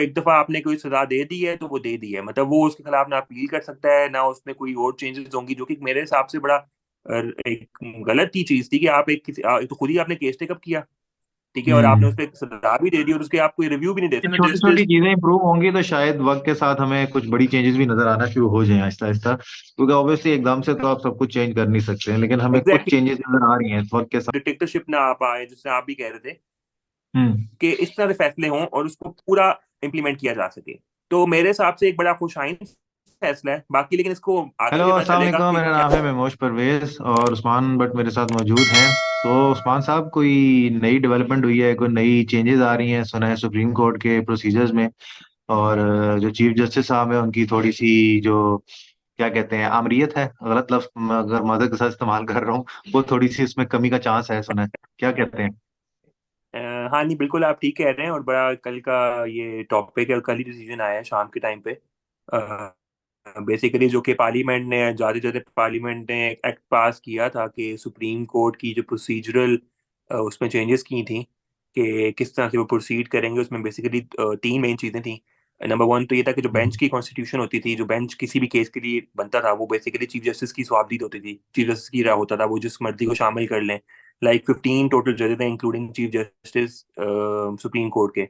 एक दफा आपने कोई सजा दे दी है तो वो दे दी है, मतलब वो उसके खिलाफ ना अपील कर सकता है ना उसमें कोई और चेंजेस होंगी, जो कि मेरे हिसाब से बड़ा एक गलत ही चीज थी कि आप एक तो खुद ही आपने केस टेकअप किया, ठीक है, और आपने उस हम्म। पर एक सजा भी दे दी और उसके आप कोई रिव्यू भी नहीं दे ये सकते छोटी छोटी जस्टिस। चीजें इंप्रूव होंगी तो शायद वक्त के साथ हमें कुछ बड़ी चेंजेस भी नजर आना शुरू हो जाए आहिस्ता आहिस्ता, क्योंकि ऑब्वियसली एकदम से तो आप सब कुछ चेंज कर नहीं सकते हैं, लेकिन हमें कुछ एग्जैक्टली, चेंजेस नजर आ रही हैं वक्त के साथ। डिक्टेटरशिप ना आ पाए, जिससे आप भी कह रहे थे हम्म। कि इस तरह के फैसले हों और उसको पूरा इम्प्लीमेंट किया जा सके। तो मेरे हिसाब से एक बड़ा खुशाइन फैसला है बाकी, लेकिन इसको आगे हेलो, भी पता अस्सलाम चलेगा वालेकुम, कि मेरा क्या। नाम है मेमोश परवेज और उस्मान बट मेरे साथ मौजूद हैं। तो उस्मान साहब, कोई नई डेवलपमेंट हुई है, कोई नई चेंजेस आ रही हैं सुना है सुप्रीम कोर्ट के प्रोसीजर्स में? और जो चीफ जस्टिस साहब हैं उनकी थोड़ी सी जो क्या कहते हैं आमरीयत है, गलत लफ्ज अगर मदद के साथ इस्तेमाल कर रहा हूँ, वो थोड़ी सी उसमें कमी का चांस है सुना है, क्या कहते हैं? अ, हाँ नहीं, बिल्कुल आप ठीक कह रहे हैं, और बड़ा कल का ये टॉपिक है और कल ही डिसीजन आया है शाम के टाइम पे। बेसिकली जो कि पार्लियामेंट ने जाते जाते पार्लियामेंट ने एक एक्ट पास किया था कि सुप्रीम कोर्ट की जो प्रोसीजरल उसमें चेंजेस की थी कि किस तरह से वो प्रोसीड करेंगे। उसमें बेसिकली तीन मेन चीज़ें थी। नंबर वन तो ये था कि जो बेंच हम्म। की कॉन्स्टिट्यूशन होती थी, जो बेंच किसी भी केस के लिए बनता था, वो बेसिकली चीफ जस्टिस की स्वाबदीद होती थी, चीफ जस्टिस की राय होता था, वो जिस मर्जी को शामिल कर लें। लाइक 15 टोटल जजेस हैं including chief justice supreme court के।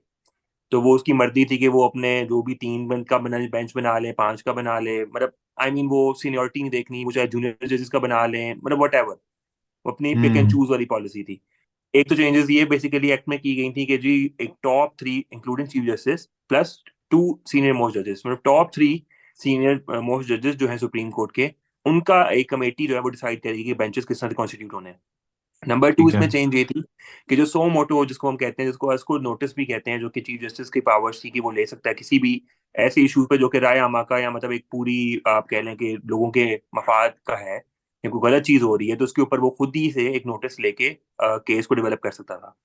तो वो उसकी मर्जी थी कि वो अपने जो भी तीन बंद का बना बेंच बना ले, पांच का बना ले, मतलब वो सीनियरिटी नहीं देखनी, वो चाहे जूनियर जजेस का बना लें, मतलब वट एवर। वो अपनी पिक एंड हम्म। चूज वाली पॉलिसी थी। एक तो चेंजेस ये बेसिकली एक्ट में की गई थी कि जी एक top three including chief justice plus two senior most जजेस, मतलब टॉप थ्री सीनियर मोस्ट जजेस जो है सुप्रीम कोर्ट के, उनका एक कमेटी जो है वो डिसाइड करेगी कि बेंचेस किस तरह से कॉन्स्टिट्यूट होने हैं। नंबर टू ठीक है। इसमें चेंज ये थी कि जो सो मोटो जिसको हम कहते हैं, जिसको उसको नोटिस भी कहते हैं, जो कि चीफ जस्टिस की पावर्स थी कि वो ले सकता है किसी भी ऐसे इशू पे जो कि राय आमा का या मतलब एक पूरी आप कह लें कि लोगों के मफाद का है या कोई गलत चीज हो रही है, तो उसके ऊपर वो खुद ही से एक नोटिस लेके केस को डेवलप कर सकता था।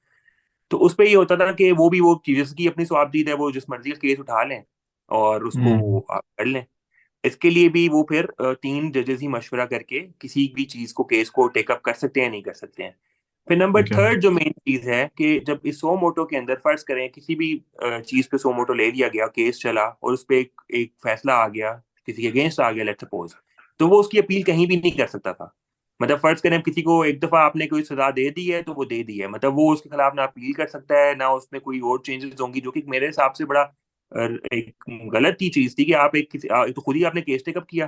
तो उस पे ये होता था कि वो भी वो चीफ जस्टिस की अपनी स्वाबदीद है, वो जिस मर्जी का केस उठा लें और उसको हम्म। आप कर लें। इसके लिए भी वो फिर तीन जजेस ही मशवरा करके किसी भी चीज को केस को टेकअप कर सकते हैं, नहीं कर सकते हैं। फिर नंबर ठीक है। थर्ड जो मेन चीज है कि जब इस सो मोटो के अंदर फर्ज करें किसी भी चीज पे सो मोटो ले लिया गया, केस चला और उस पे एक फैसला आ गया, किसी के अगेंस्ट आ गया लेट्स सपोज, तो वो उसकी अपील कहीं भी नहीं कर सकता था। मतलब फर्ज करें किसी को एक दफा आपने कोई सजा दे दी है तो वो दे दी है, मतलब वो उसके खिलाफ ना अपील कर सकता है ना उसमें कोई और चेंजेस होंगी, जो कि मेरे हिसाब से बड़ा एक गलत ही चीज थी कि आप एक तो खुद ही आपने केस टेकअप किया,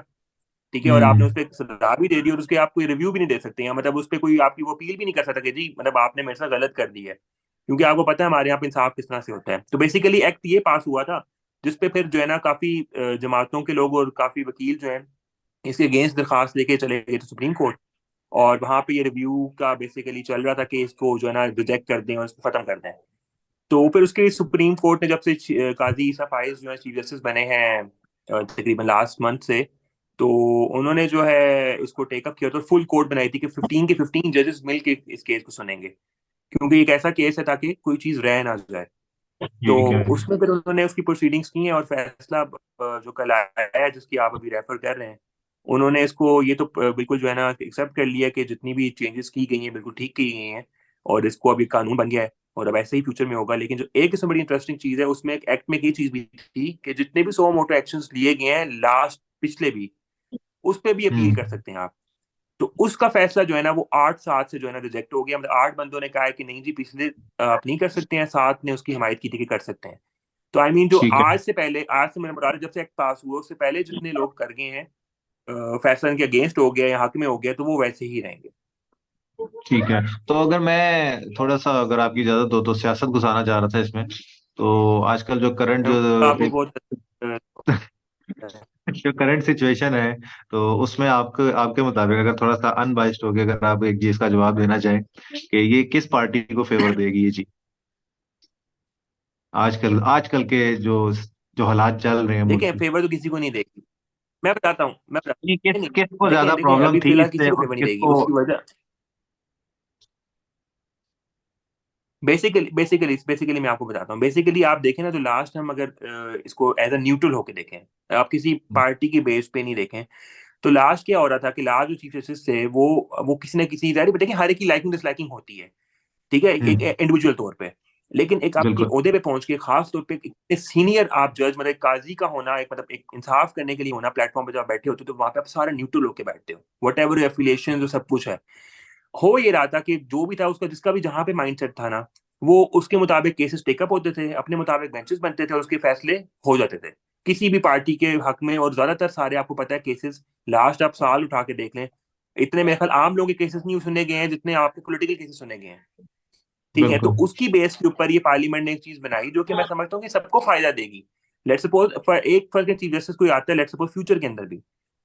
ठीक है, और आपने हम्म। उस पर सजा भी दे दी और उसके आप कोई रिव्यू भी नहीं दे सकते हैं, मतलब उस पर कोई आपकी वो अपील भी नहीं कर सकता कि जी मतलब आपने मेरे साथ गलत कर दी है, क्योंकि आपको पता है हमारे यहाँ पे इंसाफ किस तरह से होता है। तो बेसिकली एक्ट ये पास हुआ था जिसपे फिर जो है ना काफी जमातों के लोग और काफी वकील जो है इसके अगेंस्ट दरखास्त लेके चले गए थे सुप्रीम कोर्ट, और वहां पे ये रिव्यू का बेसिकली चल रहा था कि इसको जो है ना रिजेक्ट कर दें और इसको खत्म कर दें। तो फिर उसके सुप्रीम कोर्ट ने जब से काजी ईसा फाइज जो है चीफ जस्टिस बने हैं तकरीबन लास्ट मंथ से, तो उन्होंने जो है इसको टेकअप किया तो फुल कोर्ट बनाई थी कि 15 के 15 जजेस मिलके इस केस को सुनेंगे, क्योंकि एक ऐसा केस है ताकि कोई चीज रह ना जाए। तो ठीक है। उसमें फिर उन्होंने उसकी प्रोसीडिंग्स की हैं और फैसला जो कल आया है जिसकी आप अभी रेफर कर रहे हैं, उन्होंने इसको ये तो बिल्कुल जो है ना एक्सेप्ट कर लिया कि जितनी भी चेंजेस की गई हैं बिल्कुल ठीक की गई हैं और इसको अभी कानून बन गया है और अब ऐसे ही फ्यूचर में होगा। लेकिन जो एक इसमें बड़ी इंटरेस्टिंग चीज है, उसमें एक एक्ट में ये चीज भी थी कि जितने भी सो मोटो एक्शंस लिए गए हैं लास्ट पिछले भी, उस पर भी अपील कर हम्म। सकते हैं आप। तो उसका फैसला जो है ना वो 8-7 से जो है ना रिजेक्ट हो गया, मतलब 8 बंदों ने कहा है कि नहीं जी पिछले आप नहीं कर सकते हैं, 7 ने उसकी हिमायत की थी कि कर सकते हैं। तो जो ठीक है। आज से पहले, आज से मैंने बता रहा जब से एक्ट पास हुआ उससे पहले जितने लोग कर गए हैं फैसला इनके अगेंस्ट हो गया या हक में हो गया, तो वो वैसे ही रहेंगे। ठीक है। तो अगर मैं थोड़ा सा, अगर आपकी इजाजत हो, तो सियासत घुसाना चाह रहा था इसमें। तो आजकल जो करंट आपको जो बहुत जो करंट सिचुएशन है, तो उसमें आपके आपके मुताबिक अगर थोड़ा सा अनबाइस्ड हो गया, अगर आप एक चीज का जवाब देना चाहें कि ये किस पार्टी को फेवर देगी ये चीज, आजकल आजकल के जो जो हालात चल रहे हैं मुल्क देखें, में? फेवर तो किसी को नहीं देगी। मैं बताता हूँ, ये नहीं किस नहीं, किस को देखें ज्यादा देखें प्रॉब्लम अभी थी फिलहाल किसी इससे को और फेवर नहीं देगी, किसको? उसकी वजह बेसिकली मैं आपको बताता हूँ। बेसिकली आप देखें ना, तो लास्ट हम अगर इसको एज अ न्यूट्रल होके देखें, आप किसी पार्टी की बेस पे नहीं देखें, तो लास्ट क्या हो रहा था कि लास्ट जो चीफ जस्टिस थे वो किसी ना किसी जारी, देखें हर एक की लाइकिंग डिसलाइकिंग होती है, ठीक है, एक हम्म। इंडिविजुअल तौर पे। लेकिन एक आपके बिल्कुल। ओहदे पे पहुंच के, खास तौर पे इतने सीनियर आप जज, मतलब एक काजी का होना, एक मतलब एक इंसाफ करने के लिए होना प्लेटफॉर्म पे जब आप बैठे होते हो, तो वहां पे आप सारे न्यूट्रल होके बैठते हो, वट एवर एफिलिएशन जो सब कुछ है। हो ये रहा था कि जो भी था उसका, जिसका भी जहां पे माइंडसेट था ना, वो उसके मुताबिक केसेस टेकअप होते थे, अपने मुताबिक बेंचेस बनते थे और उसके फैसले हो जाते थे किसी भी पार्टी के हक में। और ज्यादातर सारे आपको पता है केसेस, लास्ट आप साल उठा के देख लें, इतने मेरे ख्याल आम लोगों के केसेस नहीं सुने गए हैं जितने आपके पॉलिटिकल केसेस सुने गए हैं। ठीक है, तो बिल्कुल। उसकी बेस के ऊपर ये पार्लियामेंट ने एक चीज बनाई जो कि मैं समझता हूँ कि सबको फायदा देगी। लेट्स सपोज एक फर्ज चीफ जस्टिस कोई आता है, लेट्स सपोज फ्यूचर के अंदर भी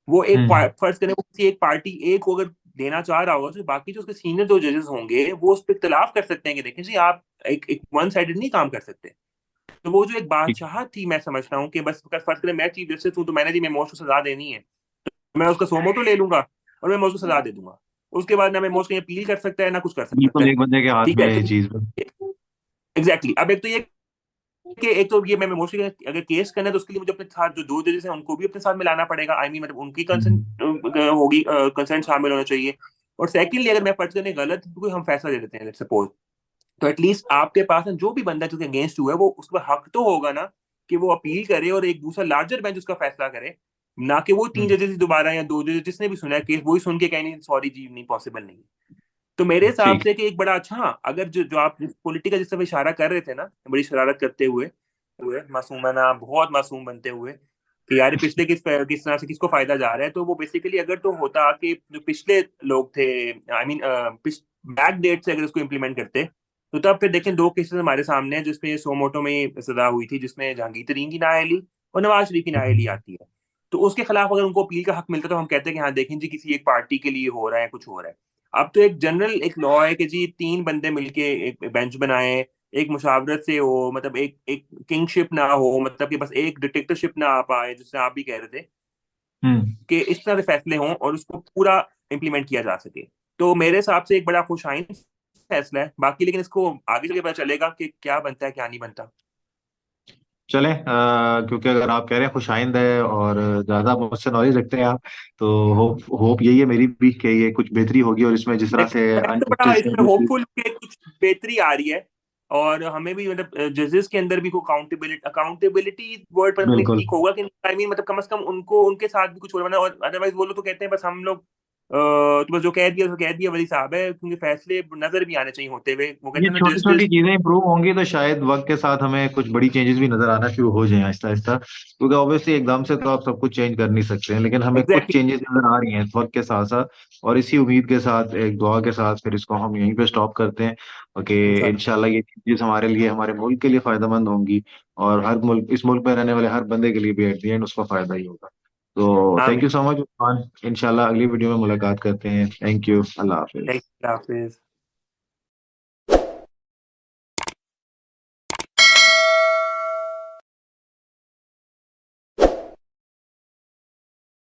वो एक हम्म। फर्ज करें, वो किसी एक पार्टी एक को अगर देना चाह रहा होगा, तो बाकी जो उसके सीनियर जो जजेस होंगे वो उस पर इख्तलाफ कर सकते हैं कि देखें जी आप एक वन साइडेड नहीं काम कर सकते। तो वो जो एक ठीक। बादशाह थी, मैं समझता हूँ कि बस फर्ज करें मैं चीफ जस्टिस हूँ, तो मैंने जी मैं मोस्ट को सजा देनी है, मैं उसका सोमोटो ले लूंगा और मैं मोस्ट को सजा दे दूंगा। उसके बाद ना मैं मोस्ट कहीं अपील कर सकता है ना कुछ कर सकता बिल्कुल, है। एक बंदे के हाथ ठीक में है, है ये तो चीज। एग्जैक्टली अब एक तो ये कि एक तो ये मैं मोस्टली अगर केस करना है तो उसके लिए मुझे अपने साथ जो दो जजेस हैं उनको भी अपने साथ मिलाना पड़ेगा, आई मीन मतलब उनकी हम्म। कंसेंट होगी, कंसेंट शामिल होना चाहिए। और सेकंडली अगर मैं फर्ज करने गलत कोई हम फैसला दे देते हैं लेट्स सपोज, तो एटलीस्ट आपके पास ना जो भी बंदा जो अगेंस्ट हुआ है वो उसका हक तो होगा ना कि वो अपील करे और एक दूसरा लार्जर बेंच उसका फैसला करे, ना कि वो तीन हम्म। जजेस दोबारा या दो जजेस जिसने भी सुना है केस वही सुन के कहीं नहीं सॉरी जी नहीं पॉसिबल नहीं। तो मेरे हिसाब ठीक। से कि एक बड़ा अच्छा, हाँ, अगर जो आप जिस पॉलिटिकल जिस तरफ इशारा कर रहे थे ना, बड़ी शरारत करते हुए हुए मासूमाना, बहुत मासूम बनते हुए कि यार पिछले किस तरह से किसको फायदा जा रहा है, तो वो बेसिकली अगर तो होता कि जो पिछले लोग थे, आई मीन बैक डेट से अगर इसको इम्प्लीमेंट करते, तो तब फिर देखें दो केसेस हमारे सामने हैं जिसमें सोमोटो में सजा हुई थी, जिसमें जहांगीर तरीन की नाअहली और नवाज शरीफ की नाअहली आती है। तो उसके खिलाफ अगर उनको अपील का हक मिलता तो हम कहते हैं कि हाँ देखें जी किसी एक पार्टी के लिए हो रहा है, कुछ हो रहा है। अब तो एक जनरल एक लॉ है कि जी तीन बंदे मिलके एक बेंच बनाए, एक मुशावरत से हो, मतलब एक एक किंगशिप ना हो, मतलब कि बस एक डिक्टेटरशिप ना आ पाए, जिससे आप भी कह रहे थे हम्म। कि इस तरह के फैसले हों और उसको पूरा इम्प्लीमेंट किया जा सके। तो मेरे हिसाब से एक बड़ा खुशाइन फैसला है बाकी, लेकिन इसको आगे चल के पता चलेगा कि क्या बनता है क्या नहीं बनता। चले, क्योंकि अगर आप कह रहे हैं खुशाइंद है और ज्यादा मुझसे नॉलेज रखते हैं आप, तो होप होप यही है मेरी भी कि ये कुछ बेहतरी होगी, और इसमें जिस तरह से देखिए मैं तो बड़ा अनजस्टिस। इसमें होपफुल कि कुछ बेहतरी आ रही है, और हमें भी मतलब जजेस के अंदर भी को अकाउंटेबिलिटी, अकाउंटेबिलिटी वर्ड पर नहीं बिल्कुल। ठीक होगा कि आई मीन मतलब कम से कम उनको उनके साथ भी कुछ हो रहा है, और अदरवाइज वो लोग तो कहते हैं बस हम लोग तो बस जो कह दिया तो कह दिया वही साहब है, क्योंकि फैसले नजर भी आने चाहिए होते हुए, वो ये कहते हैं ना छोटी छोटी जस्टिस। चीजें इंप्रूव होंगी तो शायद वक्त के साथ हमें कुछ बड़ी चेंजेस भी नजर आना शुरू हो जाए आहिस्ता आहिस्ता, क्योंकि ऑब्वियसली एकदम से तो आप सब कुछ चेंज कर नहीं सकते हैं, लेकिन हमें कुछ एग्जैक्टली चेंजेस नजर आ रही हैं वक्त के साथ साथ। और इसी उम्मीद के साथ, एक दुआ के साथ, फिर इसको हम यहीं पे स्टॉप करते हैं। ओके। इंशाल्लाह। इंशाल्लाह ये चीजें हमारे लिए, हमारे मुल्क के लिए फायदेमंद होंगी, और हर मुल्क, इस मुल्क में रहने वाले हर बंदे के लिए भी एट द एंड उसका फायदा ही होगा। तो थैंक आमीन। यू सो मच उस्मान, इंशाल्लाह अगली वीडियो में मुलाकात करते हैं। Thank you, Allah Hafiz. Thank you, Hafiz.